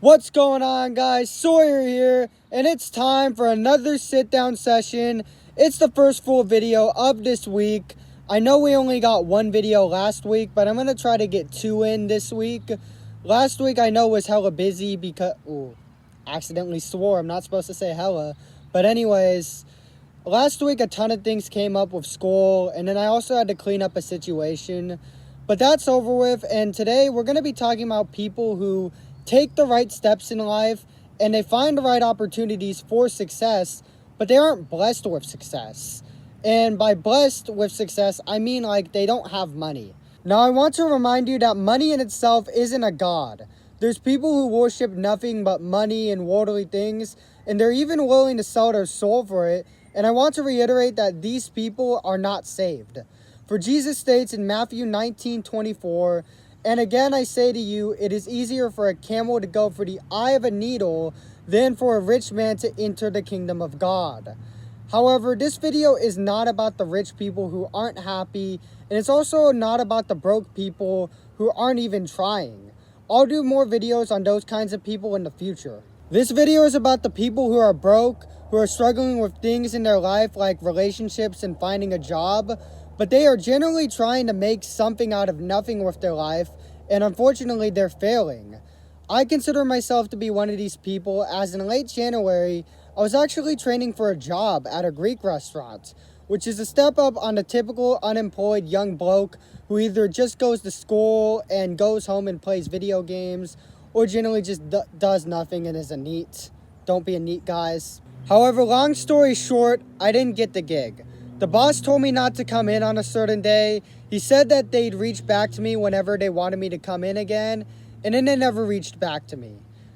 What's going on, guys? Sawyer here, and it's time for another sit-down session. It's the first full video of this week. I know we only got one video last week, but I'm going to try to get two in this week. Last week I know was hella busy because... accidentally swore. I'm not supposed to say hella. But anyways, last week a ton of things came up with school, and then I also had to clean up a situation. But that's over with, and today we're going to be talking about people who take the right steps in life and they find the right opportunities for success, but they aren't blessed with success. And by blessed with success, I mean like they don't have money. Now, I want to remind you that money in itself isn't a god. There's people who worship nothing but money and worldly things, and they're even willing to sell their soul for it. And I want to reiterate that these people are not saved. For Jesus states in Matthew 19:24, "And again I say to you, it is easier for a camel to go through the eye of a needle than for a rich man to enter the kingdom of God." However, this video is not about the rich people who aren't happy, and it's also not about the broke people who aren't even trying. I'll do more videos on those kinds of people in the future. This video is about the people who are broke, who are struggling with things in their life like relationships and finding a job, but they are generally trying to make something out of nothing with their life, and unfortunately they're failing. I consider myself to be one of these people, as in late January, I was actually training for a job at a Greek restaurant, which is a step up on the typical unemployed young bloke who either just goes to school and goes home and plays video games, or generally just does nothing and is a NEET. Don't be a NEET, guys. However, long story short, I didn't get the gig. The boss told me not to come in on a certain day. He said that they'd reach back to me whenever they wanted me to come in again, and then they never reached back to me.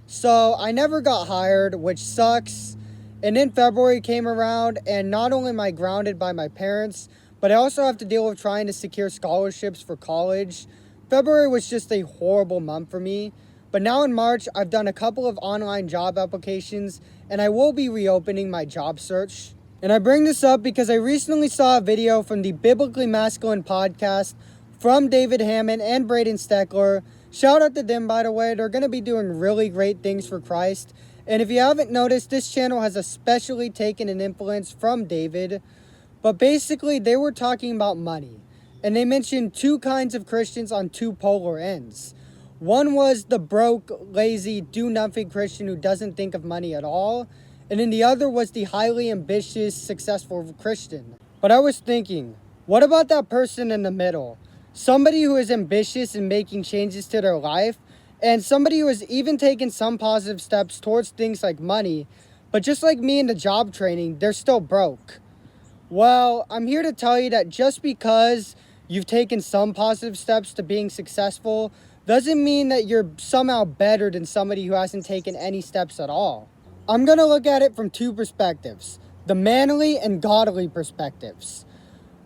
So I never got hired, which sucks. And then February came around, and not only am I grounded by my parents, but I also have to deal with trying to secure scholarships for college. February was just a horrible month for me. But now in March, I've done a couple of online job applications, and I will be reopening my job search. And I bring this up because I recently saw a video from the Biblically Masculine podcast from David Hammond and Braden Steckler. Shout out to them, by the way. They're going to be doing really great things for Christ. And if you haven't noticed, this channel has especially taken an influence from David. But basically, they were talking about money. And they mentioned two kinds of Christians on two polar ends. One was the broke, lazy, do-nothing Christian who doesn't think of money at all. And then the other was the highly ambitious, successful Christian. But I was thinking, what about that person in the middle? Somebody who is ambitious in making changes to their life, and somebody who has even taken some positive steps towards things like money, but just like me in the job training, they're still broke. Well, I'm here to tell you that just because you've taken some positive steps to being successful doesn't mean that you're somehow better than somebody who hasn't taken any steps at all. I'm going to look at it from two perspectives, the manly and godly perspectives.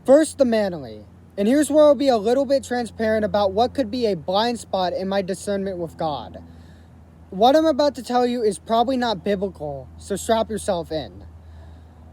First, the manly. And here's where I'll be a little bit transparent about what could be a blind spot in my discernment with God. What I'm about to tell you is probably not biblical, so strap yourself in.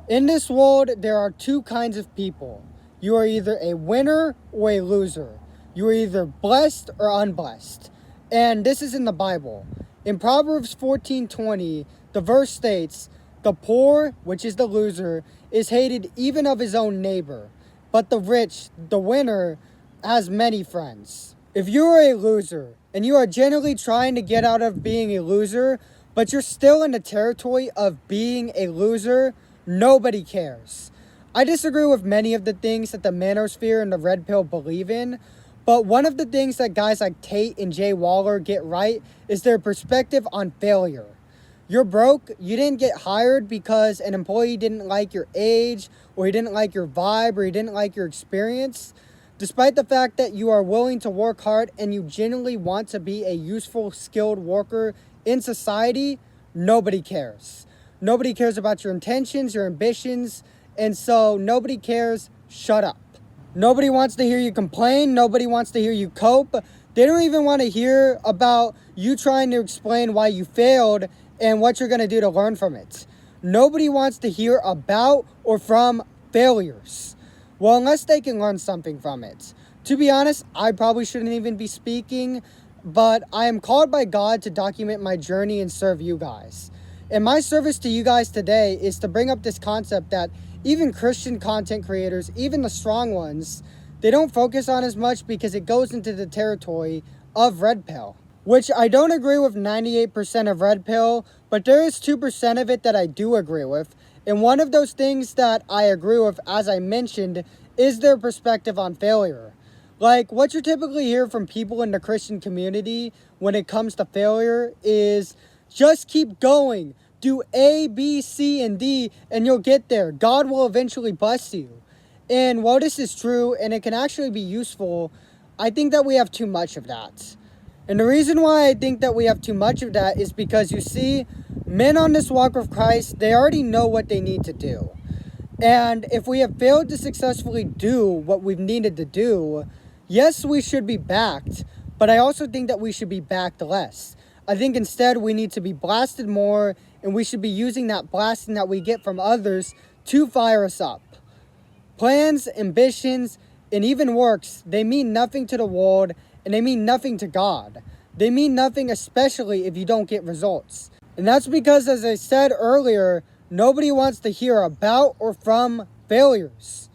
In this world, there are two kinds of people. You are either a winner or a loser. You are either blessed or unblessed. And this is in the Bible. In Proverbs 14:20, the verse states, "The poor, which is the loser, is hated even of his own neighbor. But the rich, the winner, has many friends." If you are a loser, and you are generally trying to get out of being a loser, but you're still in the territory of being a loser, nobody cares. I disagree with many of the things that the manosphere and the red pill believe in, but one of the things that guys like Tate and Jay Waller get right is their perspective on failure. You're broke, you didn't get hired because an employee didn't like your age, or he didn't like your vibe, or he didn't like your experience. Despite the fact that you are willing to work hard and you genuinely want to be a useful, skilled worker in society, nobody cares. Nobody cares about your intentions, your ambitions, and so nobody cares, shut up. Nobody wants to hear you complain, nobody wants to hear you cope. They don't even want to hear about you trying to explain why you failed and what you're going to do to learn from it. Nobody wants to hear about or from failures. Well, unless they can learn something from it. To be honest, I probably shouldn't even be speaking. but I am called by God to document my journey and serve you guys. And my service to you guys today is to bring up this concept that even Christian content creators, even the strong ones, they don't focus on as much because it goes into the territory of red pill. Which I don't agree with 98% of red pill, but there is 2% of it that I do agree with. And one of those things that I agree with, as I mentioned, is their perspective on failure. Like, what you typically hear from people in the Christian community when it comes to failure is just keep going. Do A, B, C, and D, and you'll get there. God will eventually bless you. And while this is true, and it can actually be useful, I think that we have too much of that. And the reason why I think that we have too much of that is because, you see, men on this walk with Christ, they already know what they need to do. And if we have failed to successfully do what we've needed to do, yes, we should be backed, but I also think that we should be backed less. I think instead we need to be blasted more, and we should be using that blasting that we get from others to fire us up. Plans, ambitions, and even works, they mean nothing to the world, and they mean nothing to God. They mean nothing, especially if you don't get results. And that's because, as I said earlier, nobody wants to hear about or from failures.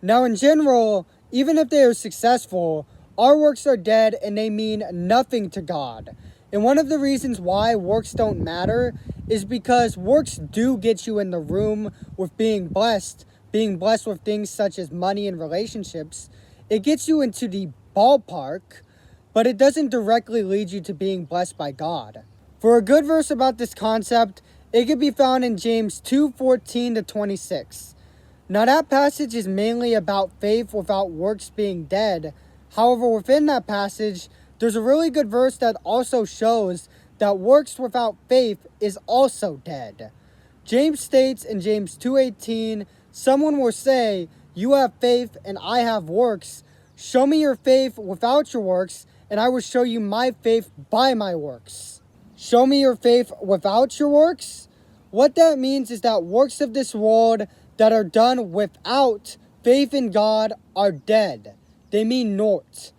Now, in general, even if they are successful, our works are dead and they mean nothing to God. And one of the reasons why works don't matter is because works do get you in the room with being blessed with things such as money and relationships. It gets you into the ballpark, but it doesn't directly lead you to being blessed by God. For a good verse about this concept, it can be found in James 2:14-26. Now that passage is mainly about faith without works being dead. However, within that passage, there's a really good verse that also shows that works without faith is also dead. James states in James 2:18, someone will say, you have faith and I have works. Show me your faith without your works, and I will show you my faith by my works. Show me your faith without your works? What that means is that works of this world that are done without faith in God are dead. They mean naught.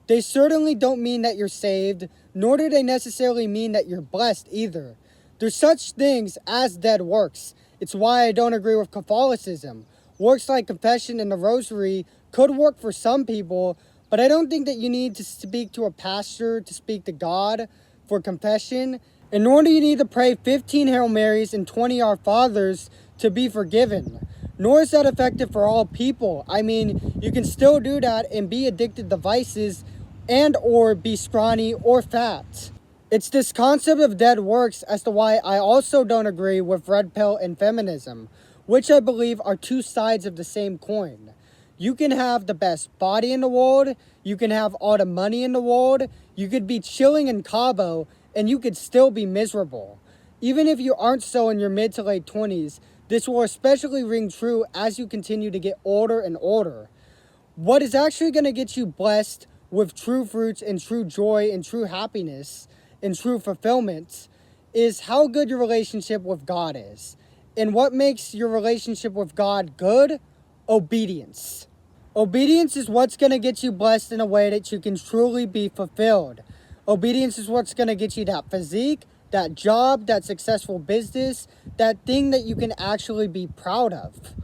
They certainly don't mean that you're saved, nor do they necessarily mean that you're blessed either. There's such things as dead works. It's why I don't agree with Catholicism. Works like confession and the rosary could work for some people, but I don't think that you need to speak to a pastor to speak to God for confession, and nor do you need to pray 15 Hail Marys and 20 Our Fathers to be forgiven. Nor is that effective for all people. I mean, you can still do that and be addicted to vices and or be scrawny or fat. It's this concept of dead works as to why I also don't agree with red pill and feminism, which I believe are two sides of the same coin. You can have the best body in the world, you can have all the money in the world, you could be chilling in Cabo, and you could still be miserable. Even if you aren't so in your mid to late 20s, this will especially ring true as you continue to get older and older. What is actually going to get you blessed with true fruits and true joy and true happiness and true fulfillment is how good your relationship with God is. And what makes your relationship with God good? Obedience. Obedience is what's going to get you blessed in a way that you can truly be fulfilled. Obedience is what's going to get you that physique, that job, that successful business, that thing that you can actually be proud of.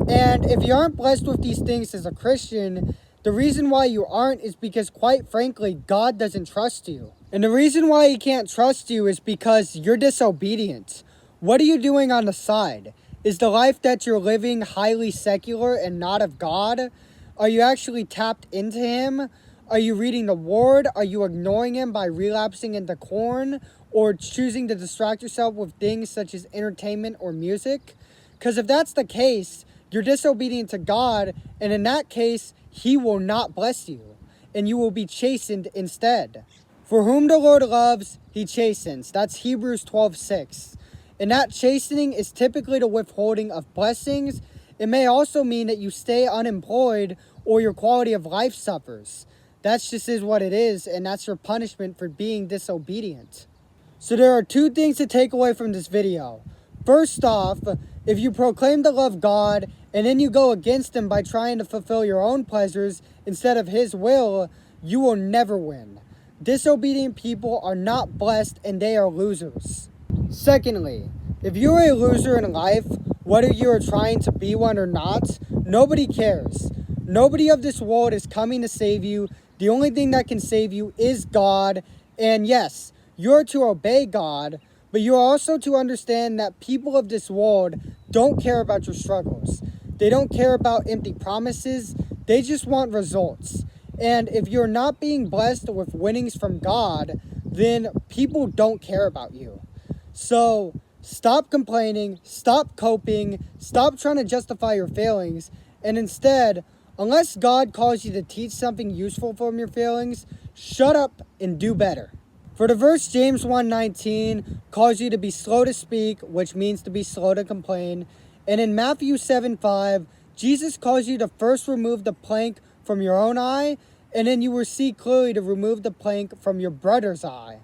And if you aren't blessed with these things as a Christian, the reason why you aren't is because, quite frankly, God doesn't trust you. And the reason why He can't trust you is because you're disobedient. What are you doing on the side? Is the life that you're living highly secular and not of God? Are you actually tapped into Him? Are you reading the Word? Are you ignoring Him by relapsing into corn? Or choosing to distract yourself with things such as entertainment or music? Because if that's the case, you're disobedient to God, and in that case, He will not bless you, and you will be chastened instead. For whom the Lord loves, He chastens. That's Hebrews 12:6. And that chastening is typically the withholding of blessings. It may also mean that you stay unemployed or your quality of life suffers. That just is what it is, and that's your punishment for being disobedient. So there are two things to take away from this video. First off, if you proclaim to love God and then you go against Him by trying to fulfill your own pleasures instead of His will, you will never win. disobedient people are not blessed and they are losers. Secondly, if you're a loser in life, whether you are trying to be one or not, nobody cares. Nobody of this world is coming to save you. The only thing that can save you is God. And yes, you're to obey God, but you're also to understand that people of this world don't care about your struggles. They don't care about empty promises. They just want results. And if you're not being blessed with winnings from God, then people don't care about you. So stop complaining, stop coping, stop trying to justify your failings, and instead, unless God calls you to teach something useful from your failings, shut up and do better. For the verse James 1:19 calls you to be slow to speak, which means to be slow to complain. And in Matthew 7:5, Jesus calls you to first remove the plank from your own eye, and then you will see clearly to remove the plank from your brother's eye.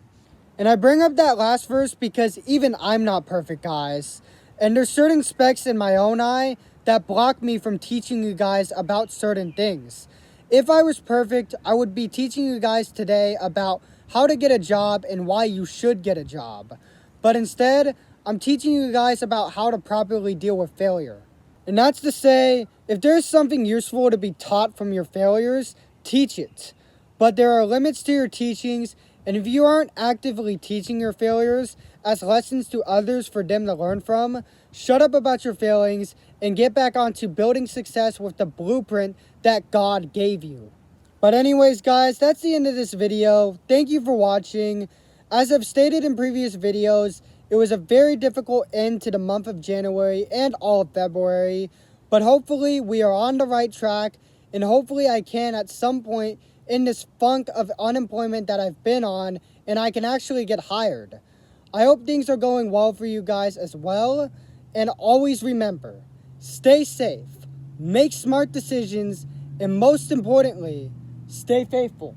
And I bring up that last verse because even I'm not perfect, guys. And there's certain specks in my own eye that block me from teaching you guys about certain things. If I was perfect, I would be teaching you guys today about how to get a job and why you should get a job. But instead, I'm teaching you guys about how to properly deal with failure. And that's to say, if there's something useful to be taught from your failures, teach it. But there are limits to your teachings, and if you aren't actively teaching your failures as lessons to others for them to learn from, shut up about your failings and get back onto building success with the blueprint that God gave you. But anyways, guys, that's the end of this video. Thank you for watching. As I've stated in previous videos, it was a very difficult end to the month of January and all of February. But hopefully we are on the right track, and hopefully I can at some point in this funk of unemployment that I've been on, and I can actually get hired. I hope things are going well for you guys as well. And always remember, stay safe, make smart decisions, and most importantly, stay faithful.